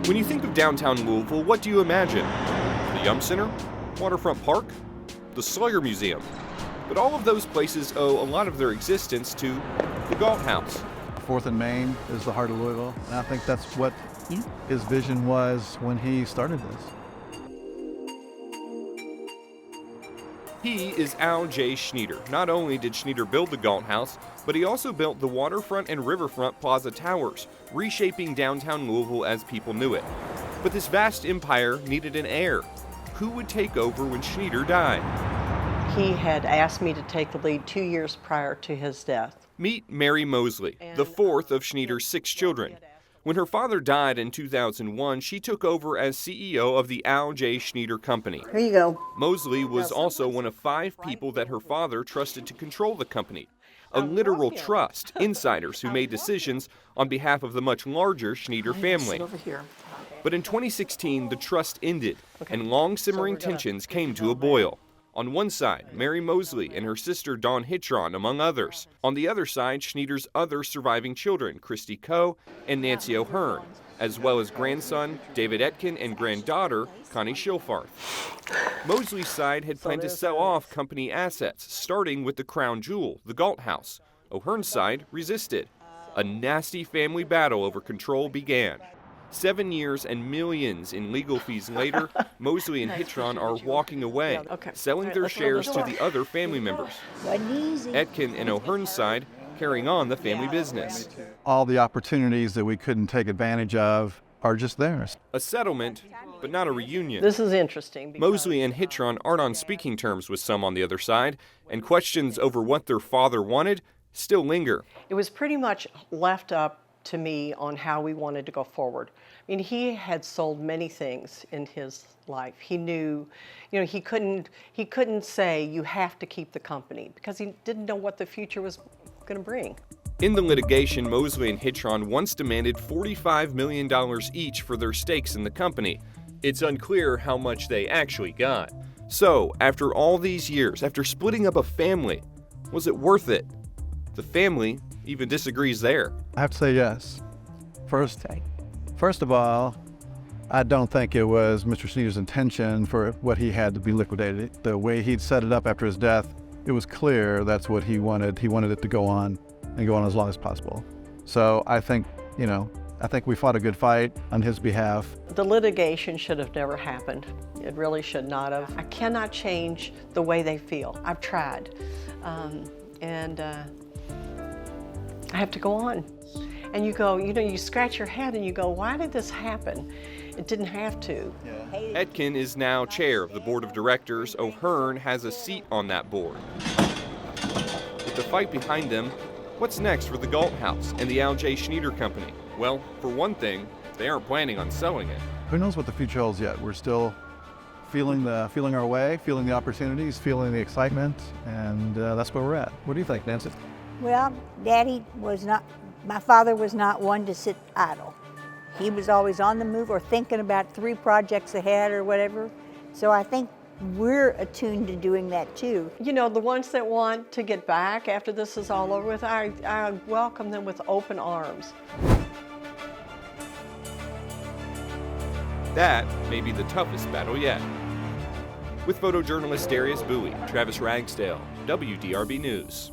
When you think of downtown Louisville, what do you imagine? The Yum Center? Waterfront Park? The Slugger Museum? But all of those places owe a lot of their existence to the Galt House. 4th and Main is the heart of Louisville, and I think that's what his vision was when he started this. He is Al J. Schnieder. Not only did Schnieder build the Galt House, but he also built the waterfront and riverfront plaza towers, reshaping downtown Louisville as people knew it. But this vast empire needed an heir. Who would take over when Schnieder died? He had asked me to take the lead 2 years prior to his death. Meet Mary Mosley, the fourth of Schnieder's 6 children. When her father died in 2001, she took over as CEO of the Al J. Schnieder Company. Here you go. Mosley was also one of 5 people that her father trusted to control the company. A literal trust, insiders who made decisions on behalf of the much larger Schnieder family. But in 2016, the trust ended, and long simmering tensions came to a boil. On one side, Mary Mosley and her sister Dawn Hitron, among others. On the other side, Schnieder's other surviving children, Christy Coe and Nancy O'Hearn, as well as grandson David Etkin and granddaughter Connie Schilfarth. Mosley's side had planned to sell off company assets, starting with the crown jewel, the Galt House. O'Hearn's side resisted. A nasty family battle over control began. 7 years and millions in legal fees later, Mosley and Hitron are walking away, selling their shares to the other family members. Etkin and O'Hearn's side carrying on the family business. All the opportunities that we couldn't take advantage of are just theirs. A settlement, but not a reunion. This is interesting. Mosley and Hitron aren't on speaking terms with some on the other side, and questions over what their father wanted still linger. It was pretty much left up to me on how we wanted to go forward. I mean, he had sold many things in his life. He knew, he couldn't say you have to keep the company because he didn't know what the future was going to bring. In the litigation, Mosley and Hitron once demanded $45 million each for their stakes in the company. It's unclear how much they actually got. So, after all these years, after splitting up a family, was it worth it? The family even disagrees there. I have to say yes. First of all, I don't think it was Mr. Schnieder's intention for what he had to be liquidated. The way he'd set it up after his death, it was clear that's what he wanted. He wanted it to go on and go on as long as possible. So I think we fought a good fight on his behalf. The litigation should have never happened. It really should not have. I cannot change the way they feel. I've tried. I have to go on. And you go, you scratch your head and you go, why did this happen? It didn't have to. Yeah. Etkin is now chair of the board of directors. O'Hearn has a seat on that board. With the fight behind them, what's next for the Galt House and the Al J. Schnieder Company? Well, for one thing, they aren't planning on selling it. Who knows what the future holds yet? We're still feeling our way, feeling the opportunities, feeling the excitement, and that's where we're at. What do you think, Nancy? Well, my father was not one to sit idle. He was always on the move or thinking about 3 projects ahead or whatever. So I think we're attuned to doing that too. The ones that want to get back after this is all over with, I welcome them with open arms. That may be the toughest battle yet. With photojournalist Darius Bowie, Travis Ragsdale, WDRB News.